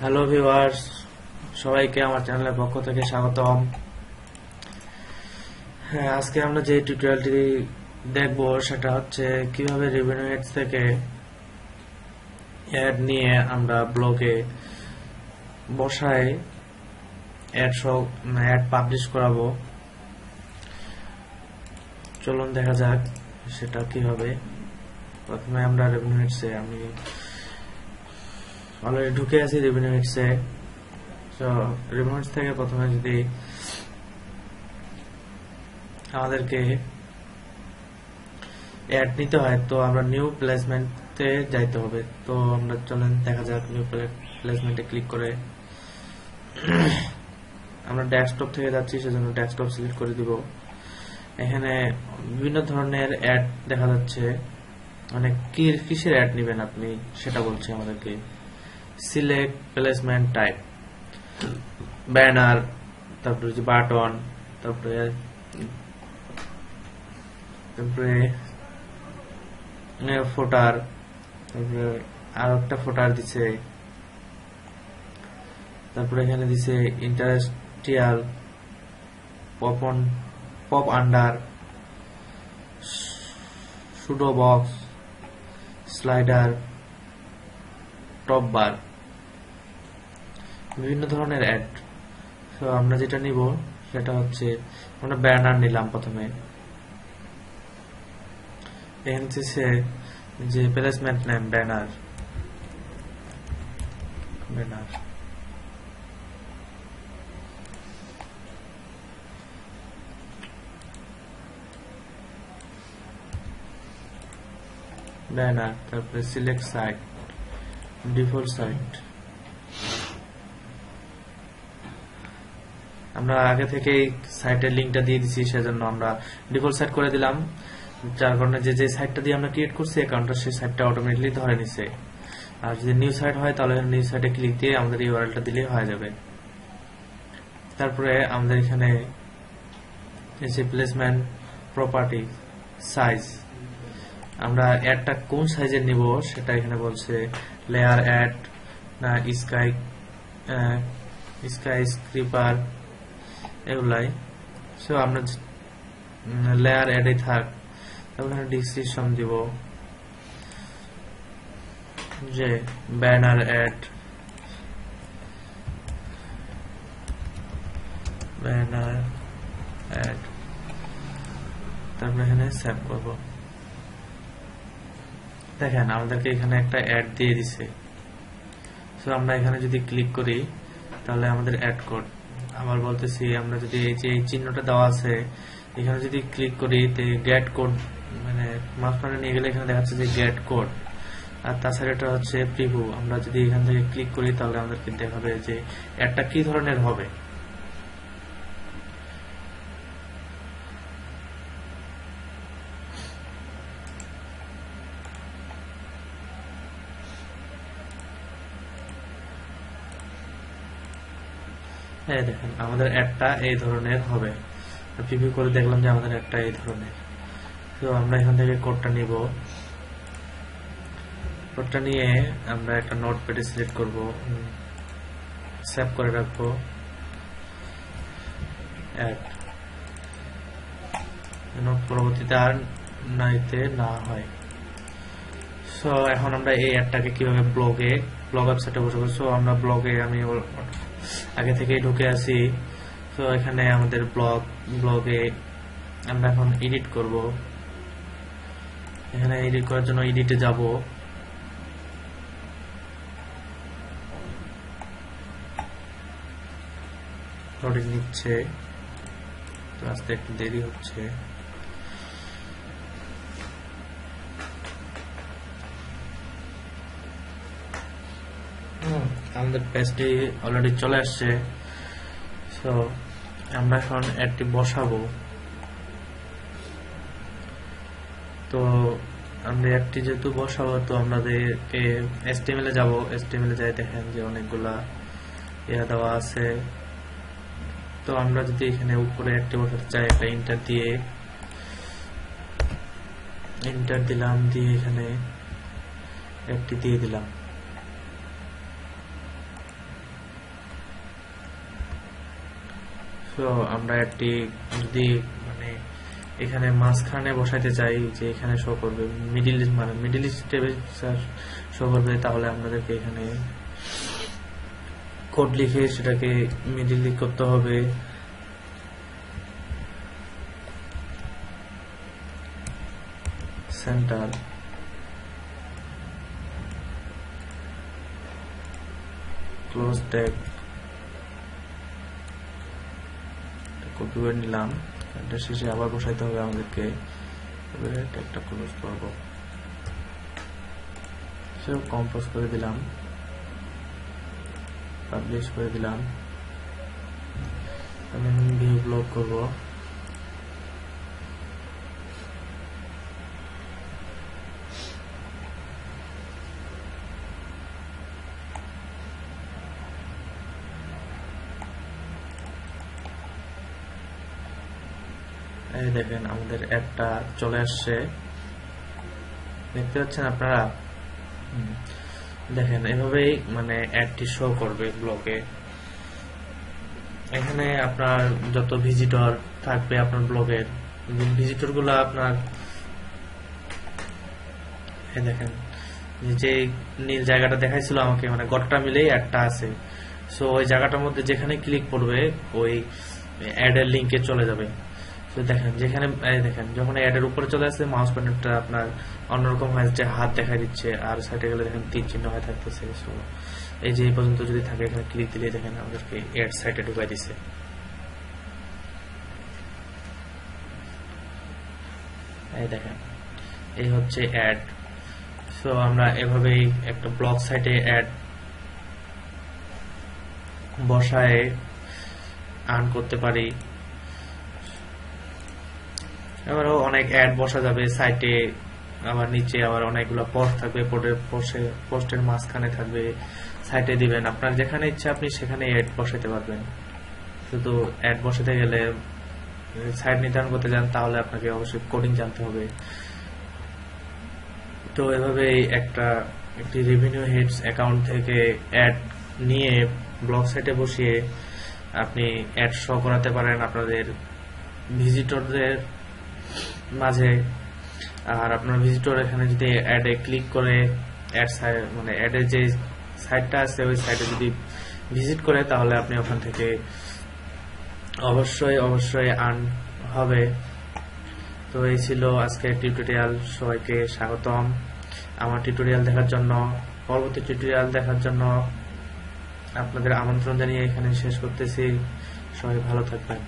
Hello viewers, সবাইকে আমার চ্যানেলের পক্ষ থেকে স্বাগতম। হ্যাঁ, আজকে আমরা যে টিউটোরিয়ালটি দেখব সেটা হচ্ছে কিভাবে রেভিনিউ এডস থেকে অ্যাড নিয়ে আমরা ব্লগে বসায় অ্যাড পাবলিশ করাবো। চলুন দেখা যাক সেটা কিভাবে। প্রথমে আমরা রেভিনিউ এডসে আমি অলরেডি ঢুকে আছি রেভিনিউ এডসে। তো রেভিনিউ এডস থেকে প্রথমে যদি আমাদেরকে অ্যাড নিতে হয় তো আমরা নিউ প্লেসমেন্টে যাইতে হবে। তো আমরা চলেন দেখা যাক নিউ প্লেসমেন্টে ক্লিক করে আমরা ডেস্কটপ থেকে যাচ্ছি, সেজন্য ডেস্কটপ সিলেক্ট করে দিব। এখানে বিভিন্ন ধরনের অ্যাড দেখা যাচ্ছে, মানে কিসের অ্যাড নেবেন আপনি সেটা বলছে আমাদেরকে। সিলেক্ট প্লেসমেন্ট টাইপ, ব্যানার, তারপরে যে বাটন, তারপরে ফোটার, তারপরে আর একটা ফোটার দিছে, তারপরে এখানে দিছে interstitial, pop under, pseudo box, slider, top bar, বিভিন্ন ধরনের অ্যাড। তো আমরা যেটা নিব সেটা হচ্ছে আমরা ব্যানার নিলাম। প্রথমে এখানে যে প্লেসমেন্ট নেম ব্যানার, তারপরে সিলেক্ট সাইট, ডিফল্ট সাইট। আমরা আগে থেকে সাইটের লিঙ্কটা দিয়ে দিচ্ছি, সেজন্য আমরা ডিফল্ট সাইট করে দিলাম। যার কারণে যে সাইটটা দিয়ে আমরা ক্রিয়েট করছি অ্যাকাউন্টটা, সেই সাইটটা অটোমেটিকলি ধরে নিছে। আর যদি নিউ সাইট হয় তাহলে নিউ সাইটে ক্লিক দিয়ে আমাদের ইউআরএলটা দিলেই হয়ে যাবে। তারপরে আমাদের এখানে এসে প্লেসমেন্ট প্রপার্টি সাইজ, আমরা অ্যাডটা কোন সাইজের নিব সেটা এখানে বলছে। লেয়ার অ্যাড না স্কাই স্ক্রিপার, এগুলাই। সো আমরা লেয়ার অ্যাডে থাক। তারপরে ডিসক্রিপশন দিব যে ব্যানার অ্যাড, তারপরে এখানে সেভ করব। দেখেন আমাদেরকে এখানে একটা অ্যাড দিয়ে দিছে। সো আমরা এখানে যদি ক্লিক করি তাহলে আমাদের অ্যাড কোড, আবার বলতেছি, আমরা যদি এই যে চিহ্নটা দেওয়া আছে এখানে যদি ক্লিক করি তো গেট কোড, মানে মাঝখানে নিয়ে গেলে এখানে দেখাচ্ছে যে গেট কোড, আর তাছাড়া এটা হচ্ছে প্রিভিউ। আমরা যদি এখান থেকে ক্লিক করি তাহলে আমাদেরকে দেখাবে যে অ্যাডটা কি ধরনের হবে। হ্যাঁ, দেখেন আমাদের অ্যাডটা এই ধরনের হবে। প্রিভিউ করে দেখলাম যে আমাদের অ্যাডটা এই ধরনের। তো আমরা এখান থেকে কোডটা নিব। কোডটা নিয়ে আমরা একটা নোটপ্যাডে সিলেক্ট করব, সেভ করে রাখবো অ্যাড, নোট পরবর্তীতে আর নাইতে না হয়। সো এখন আমরা এই অ্যাডটাকে কিভাবে ব্লগ ওয়েবসাইটে বসাবো। সো আমরা ব্লগে আমি আগে থেকেই ঢুকে আসি। তো এখানে আমাদের ব্লগে আমরা এখন এডিট করব। এখানে এডিট করার জন্য এডিটে যাব। লোডিং নিচ্ছে, তো আস্তে একটু দেরি হচ্ছে। আমাদের পেজটি অলরেডি চলে আসছে। সো আমরা এখন অ্যাডটি বসাবো। তো আমরা অ্যাডটি যেহেতু বসাবো তো আমাদেরকে HTML এ যাব। HTML এ যাই, দেখেন যে অনেকগুলা দেওয়া আছে। তো আমরা যদি এখানে উপরে অ্যাডটি বসাতে চাই, একটা ইন্টার দিলাম, দিয়ে এখানে অ্যাডটি দিয়ে দিলাম। তো আমরা একটি যদি মানে এখানে মাঝখানে বসাইতে চাই যে এখানে শো করবে মিডিল স্টেপে শো করবে, তাহলে আপনাদেরকে এখানে কোড লিখে সেটাকে মিডিল করতে হবে। সেন্টার ক্লোজ ট্যাগ কপি করে নিলাম, এটা শেষে আবার বসাইতে হবে আমাদেরকে। এবারে ট্যাগটা ক্লোজ করব, সব কম্পোজ করে দিলাম, পাবলিশ করে দিলাম। আমি ভিউ ব্লক করব, এই দেখেন আমাদের অ্যাডটা চলে আসছে, দেখতে পাচ্ছেন আপনারা। দেখেন এভাবেই মানে অ্যাডটি শো করবে ব্লগে। এখানে আপনার যত ভিজিটর থাকবে আপনার ব্লগের, ভিজিটর গুলো আপনার দেখেন যে নীল জায়গাটা দেখাইছিল আমাকে, মানে গড়টা মিলেই অ্যাডটা আছে। সো ওই জায়গাটার মধ্যে যেখানে ক্লিক করবে ওই অ্যাডের লিঙ্কে চলে যাবে। তো দেখেন যেখানে দেখেন যখন অ্যাডের উপরে চলে আসছে মাউস পয়েন্টারটা আপনার অন্যরকম হয়েছে, হাত দেখা দিচ্ছে, আর সাইডে গেলে দেখেন তীর চিহ্ন হয়ে থাকতেছে। সো এই যে এই পর্যন্ত যদি থাকে এখানে ক্লিক দিলে দেখেন আমাদেরকে অ্যাড সাইটে ঢুকাই দিচ্ছে। এই দেখেন এই হচ্ছে অ্যাড। সো আমরা এভাবেই একটা ব্লগ সাইটে অ্যাড বসায় আর্ন করতে পারি। এবারও অনেক অ্যাড বসা যাবে সাইটে, আবার নিচে আবার অনেকগুলো পোস্ট থাকবে, পোস্টের মাঝখানে থাকবে, সাইটে দিবেন। আপনার যেখানে ইচ্ছা আপনি সেখানে অ্যাড বসাতে পারবেন। শুধু অ্যাড বসাতে গেলে সাইট নির্ধারণ করতে যান তাহলে আপনাকে অবশ্যই কোডিং জানতে হবে। তো এভাবে একটি রেভিনিউ হেডস অ্যাকাউন্ট থেকে অ্যাড নিয়ে ব্লগ সাইটে বসিয়ে আপনি অ্যাড শো করাতে পারেন আপনাদের ভিজিটরদের মাঝে। আর আপনার ভিজিটর এখানে যদি অ্যাডে ক্লিক করে মানে অ্যাডের যে সাইটটা আছে ওই সাইটে যদি ভিজিট করে তাহলে আপনি ওখান থেকে অবশ্যই আর্ন হবে। তো এই ছিল আজকের টিউটোরিয়াল। সবাইকে স্বাগতম আমার টিউটোরিয়াল দেখার জন্য। পরবর্তী টিউটোরিয়াল দেখার জন্য আপনাদের আমন্ত্রণ জানিয়ে এখানে শেষ করতেছি। সবাই ভালো থাকবেন।